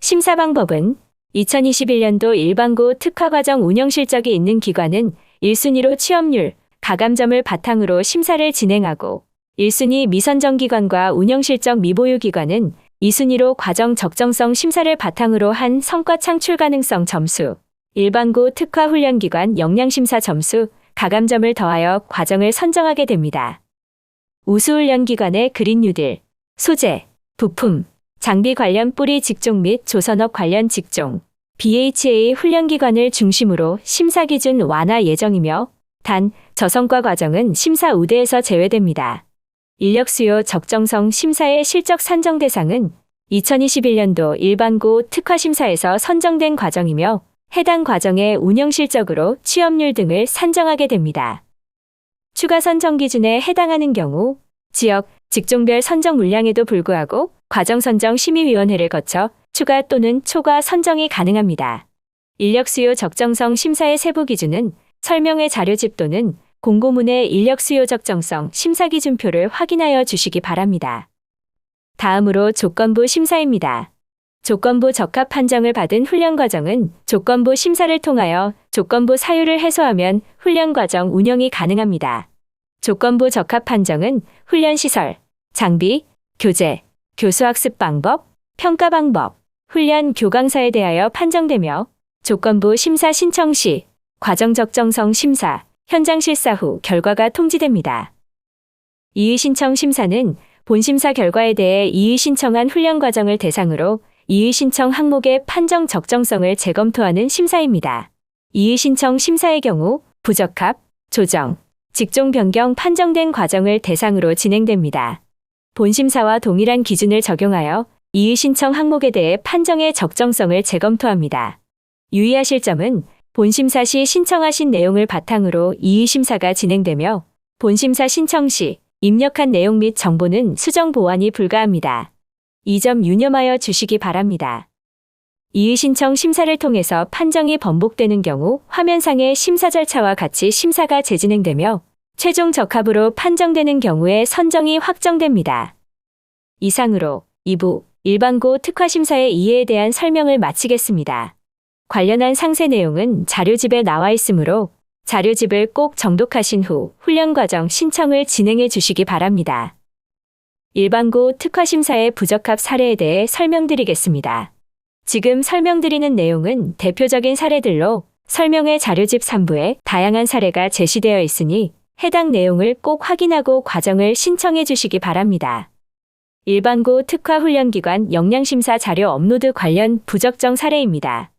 심사 방법은 2021년도 일반고 특화과정 운영 실적이 있는 기관은 1순위로 취업률, 가감점을 바탕으로 심사를 진행하고 1순위 미선정 기관과 운영 실적 미보유 기관은 2순위로 과정 적정성 심사를 바탕으로 한 성과 창출 가능성 점수, 일반고 특화 훈련 기관 역량심사 점수, 가감점을 더하여 과정을 선정하게 됩니다. 우수훈련 기관의 그린 뉴딜, 소재, 부품, 장비 관련 뿌리 직종 및 조선업 관련 직종, BHA 훈련기관을 중심으로 심사 기준 완화 예정이며 단, 저성과 과정은 심사 우대에서 제외됩니다. 인력 수요 적정성 심사의 실적 산정 대상은 2021년도 일반고 특화심사에서 선정된 과정이며 해당 과정의 운영 실적으로 취업률 등을 산정하게 됩니다. 추가 선정 기준에 해당하는 경우 지역, 직종별 선정 물량에도 불구하고 과정선정심의위원회를 거쳐 추가 또는 초과 선정이 가능합니다. 인력 수요 적정성 심사의 세부 기준은 설명회 자료집 또는 공고문의 인력 수요 적정성 심사 기준표를 확인하여 주시기 바랍니다. 다음으로 조건부 심사입니다. 조건부 적합 판정을 받은 훈련 과정은 조건부 심사를 통하여 조건부 사유를 해소하면 훈련 과정 운영이 가능합니다. 조건부 적합 판정은 훈련 시설, 장비, 교재, 교수 학습 방법, 평가 방법, 훈련 교강사에 대하여 판정되며 조건부 심사 신청 시 과정 적정성 심사, 현장 실사 후 결과가 통지됩니다. 이의 신청 심사는 본 심사 결과에 대해 이의 신청한 훈련 과정을 대상으로 이의 신청 항목의 판정 적정성을 재검토하는 심사입니다. 이의 신청 심사의 경우 부적합, 조정, 직종 변경 판정된 과정을 대상으로 진행됩니다. 본 심사와 동일한 기준을 적용하여 이의 신청 항목에 대해 판정의 적정성을 재검토합니다. 유의하실 점은 본 심사 시 신청하신 내용을 바탕으로 이의 심사가 진행되며 본 심사 신청 시 입력한 내용 및 정보는 수정 보완이 불가합니다. 이 점 유념하여 주시기 바랍니다. 이의 신청 심사를 통해서 판정이 번복되는 경우 화면상의 심사 절차와 같이 심사가 재진행되며 최종 적합으로 판정되는 경우에 선정이 확정됩니다. 이상으로 2부 일반고 특화심사의 이해에 대한 설명을 마치겠습니다. 관련한 상세 내용은 자료집에 나와 있으므로 자료집을 꼭 정독하신 후 훈련 과정 신청을 진행해 주시기 바랍니다. 일반고 특화심사의 부적합 사례에 대해 설명드리겠습니다. 지금 설명드리는 내용은 대표적인 사례들로 설명회 자료집 3부에 다양한 사례가 제시되어 있으니 해당 내용을 꼭 확인하고 과정을 신청해 주시기 바랍니다. 일반고 특화훈련기관 역량심사 자료 업로드 관련 부적정 사례입니다.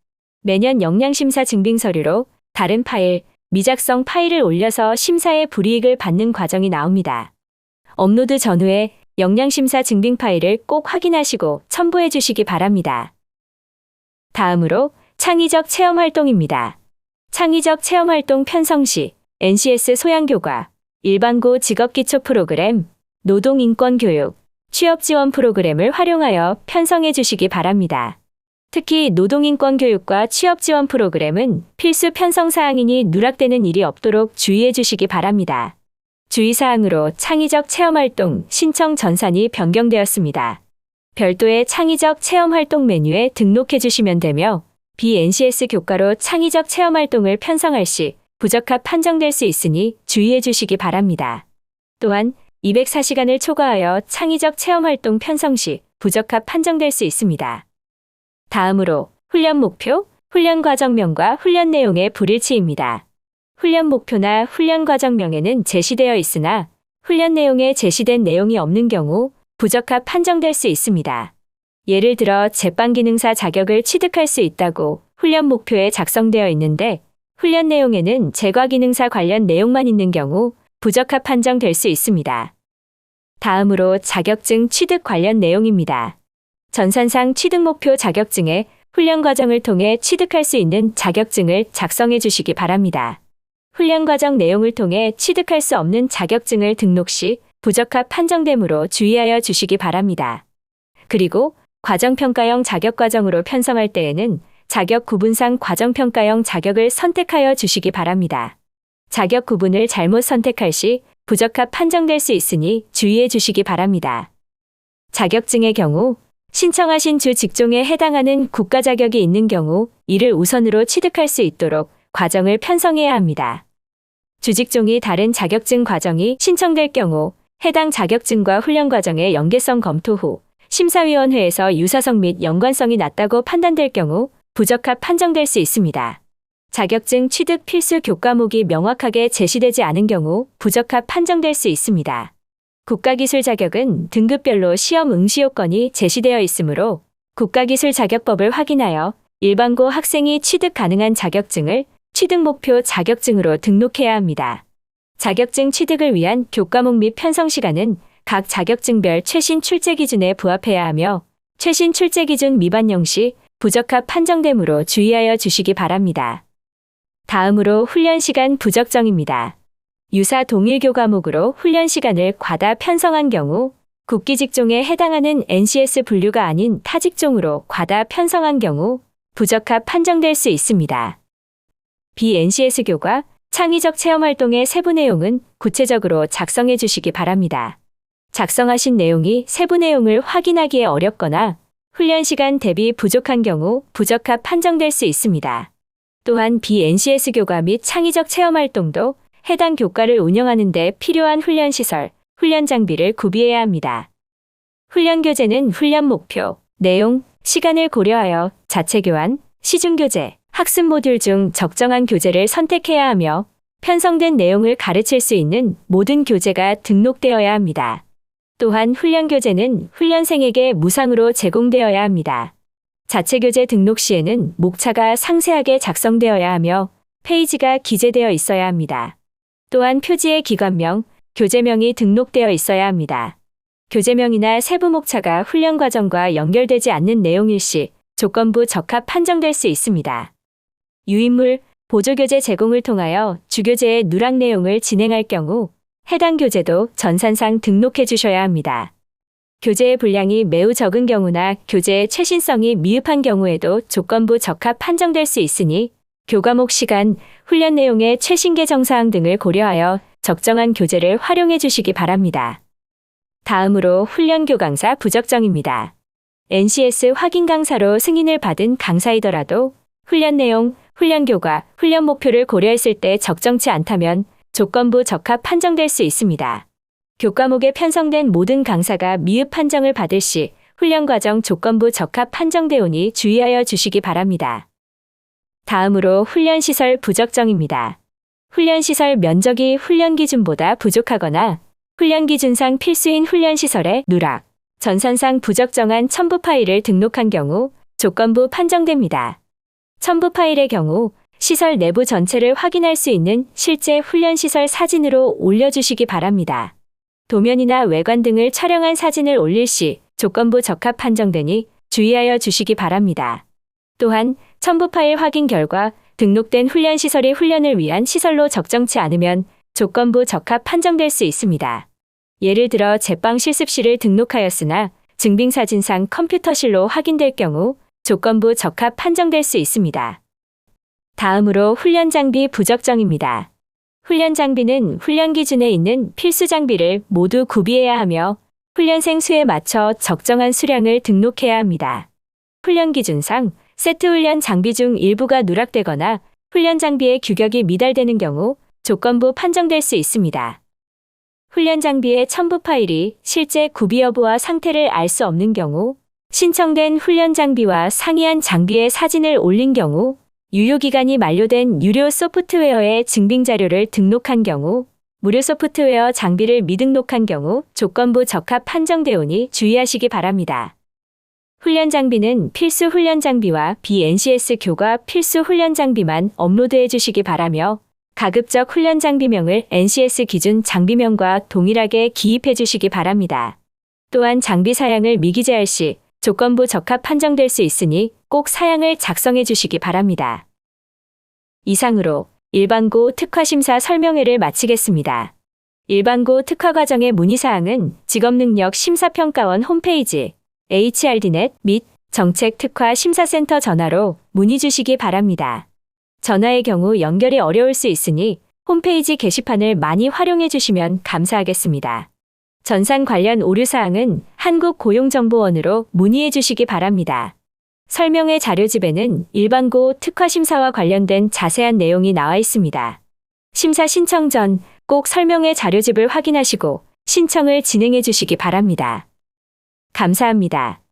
매년 역량심사 증빙서류로 다른 파일, 미작성 파일을 올려서 심사에 불이익을 받는 과정이 나옵니다. 업로드 전후에 역량심사 증빙 파일을 꼭 확인하시고 첨부해 주시기 바랍니다. 다음으로 창의적 체험활동입니다. 창의적 체험활동 편성 시 NCS 소양교과, 일반고 직업기초 프로그램, 노동인권교육, 취업지원 프로그램을 활용하여 편성해 주시기 바랍니다. 특히 노동인권교육과 취업지원 프로그램은 필수 편성사항이니 누락되는 일이 없도록 주의해 주시기 바랍니다. 주의사항으로 창의적 체험활동 신청 전산이 변경되었습니다. 별도의 창의적 체험활동 메뉴에 등록해 주시면 되며 BNCS 교과로 창의적 체험활동을 편성할 시 부적합 판정될 수 있으니 주의해 주시기 바랍니다. 또한 204시간을 초과하여 창의적 체험활동 편성 시 부적합 판정될 수 있습니다. 다음으로 훈련 목표, 훈련 과정명과 훈련 내용의 불일치입니다. 훈련 목표나 훈련 과정명에는 제시되어 있으나 훈련 내용에 제시된 내용이 없는 경우 부적합 판정될 수 있습니다. 예를 들어 제빵기능사 자격을 취득할 수 있다고 훈련 목표에 작성되어 있는데 훈련 내용에는 제과기능사 관련 내용만 있는 경우 부적합 판정될 수 있습니다. 다음으로 자격증 취득 관련 내용입니다. 전산상 취득 목표 자격증에 훈련 과정을 통해 취득할 수 있는 자격증을 작성해 주시기 바랍니다. 훈련 과정 내용을 통해 취득할 수 없는 자격증을 등록 시 부적합 판정되므로 주의하여 주시기 바랍니다. 그리고 과정평가형 자격과정으로 편성할 때에는 자격 구분상 과정평가형 자격을 선택하여 주시기 바랍니다. 자격 구분을 잘못 선택할 시 부적합 판정될 수 있으니 주의해 주시기 바랍니다. 자격증의 경우 신청하신 주 직종에 해당하는 국가 자격이 있는 경우 이를 우선으로 취득할 수 있도록 과정을 편성해야 합니다. 주직종이 다른 자격증 과정이 신청될 경우 해당 자격증과 훈련 과정의 연계성 검토 후 심사위원회에서 유사성 및 연관성이 낮다고 판단될 경우 부적합 판정될 수 있습니다. 자격증 취득 필수 교과목이 명확하게 제시되지 않은 경우 부적합 판정될 수 있습니다. 국가기술 자격은 등급별로 시험 응시 요건이 제시되어 있으므로 국가기술 자격법을 확인하여 일반고 학생이 취득 가능한 자격증을 취득 목표 자격증으로 등록해야 합니다. 자격증 취득을 위한 교과목 및 편성 시간은 각 자격증별 최신 출제 기준에 부합해야 하며 최신 출제 기준 미반영 시 부적합 판정되므로 주의하여 주시기 바랍니다. 다음으로 훈련 시간 부적정입니다. 유사 동일 교과목으로 훈련 시간을 과다 편성한 경우 국기 직종에 해당하는 NCS 분류가 아닌 타 직종으로 과다 편성한 경우 부적합 판정될 수 있습니다. BNCS 교과, 창의적 체험 활동의 세부 내용은 구체적으로 작성해 주시기 바랍니다. 작성하신 내용이 세부 내용을 확인하기에 어렵거나 훈련 시간 대비 부족한 경우 부적합 판정될 수 있습니다. 또한 BNCS 교과 및 창의적 체험 활동도 해당 교과를 운영하는 데 필요한 훈련 시설, 훈련 장비를 구비해야 합니다. 훈련 교재는 훈련 목표, 내용, 시간을 고려하여 자체 교환, 시중 교재, 학습 모듈 중 적정한 교재를 선택해야 하며 편성된 내용을 가르칠 수 있는 모든 교재가 등록되어야 합니다. 또한 훈련 교재는 훈련생에게 무상으로 제공되어야 합니다. 자체 교재 등록 시에는 목차가 상세하게 작성되어야 하며 페이지가 기재되어 있어야 합니다. 또한 표지의 기관명, 교재명이 등록되어 있어야 합니다. 교재명이나 세부 목차가 훈련 과정과 연결되지 않는 내용일 시 조건부 적합 판정될 수 있습니다. 유인물, 보조교재 제공을 통하여 주교재의 누락 내용을 진행할 경우 해당 교재도 전산상 등록해 주셔야 합니다. 교재의 분량이 매우 적은 경우나 교재의 최신성이 미흡한 경우에도 조건부 적합 판정될 수 있으니 교과목 시간, 훈련 내용의 최신 개정 사항 등을 고려하여 적정한 교재를 활용해 주시기 바랍니다. 다음으로 훈련 교강사 부적정입니다. NCS 확인 강사로 승인을 받은 강사이더라도 훈련 내용, 훈련 교과, 훈련 목표를 고려했을 때 적정치 않다면 조건부 적합 판정될 수 있습니다. 교과목에 편성된 모든 강사가 미흡 판정을 받을 시 훈련 과정 조건부 적합 판정되오니 주의하여 주시기 바랍니다. 다음으로 훈련시설 부적정입니다. 훈련시설 면적이 훈련 기준보다 부족하거나 훈련 기준상 필수인 훈련시설의 누락, 전산상 부적정한 첨부 파일을 등록한 경우 조건부 판정됩니다. 첨부 파일의 경우 시설 내부 전체를 확인할 수 있는 실제 훈련시설 사진으로 올려주시기 바랍니다. 도면이나 외관 등을 촬영한 사진을 올릴 시 조건부 적합 판정되니 주의하여 주시기 바랍니다. 또한 첨부 파일 확인 결과 등록된 훈련시설이 훈련을 위한 시설로 적정치 않으면 조건부 적합 판정될 수 있습니다. 예를 들어 제빵 실습실을 등록하였으나 증빙사진상 컴퓨터실로 확인될 경우 조건부 적합 판정될 수 있습니다. 다음으로 훈련 장비 부적정입니다. 훈련 장비는 훈련 기준에 있는 필수 장비를 모두 구비해야 하며 훈련생 수에 맞춰 적정한 수량을 등록해야 합니다. 훈련 기준상 세트 훈련 장비 중 일부가 누락되거나 훈련 장비의 규격이 미달되는 경우 조건부 판정될 수 있습니다. 훈련 장비의 첨부 파일이 실제 구비 여부와 상태를 알 수 없는 경우, 신청된 훈련 장비와 상이한 장비의 사진을 올린 경우, 유효기간이 만료된 유료 소프트웨어의 증빙 자료를 등록한 경우, 무료 소프트웨어 장비를 미등록한 경우 조건부 적합 판정되오니 주의하시기 바랍니다. 훈련 장비는 필수 훈련 장비와 BNCS 교과 필수 훈련 장비만 업로드해 주시기 바라며 가급적 훈련 장비명을 NCS 기준 장비명과 동일하게 기입해 주시기 바랍니다. 또한 장비 사양을 미기재할 시 조건부 적합 판정될 수 있으니 꼭 사양을 작성해 주시기 바랍니다. 이상으로 일반고 특화심사 설명회를 마치겠습니다. 일반고 특화 과정의 문의사항은 직업능력 심사평가원 홈페이지 HRDnet 및 정책특화심사센터 전화로 문의 주시기 바랍니다. 전화의 경우 연결이 어려울 수 있으니 홈페이지 게시판을 많이 활용해 주시면 감사하겠습니다. 전산 관련 오류사항은 한국고용정보원으로 문의해 주시기 바랍니다. 설명회 자료집에는 일반고 특화심사와 관련된 자세한 내용이 나와 있습니다. 심사 신청 전 꼭 설명회 자료집을 확인하시고 신청을 진행해 주시기 바랍니다. 감사합니다.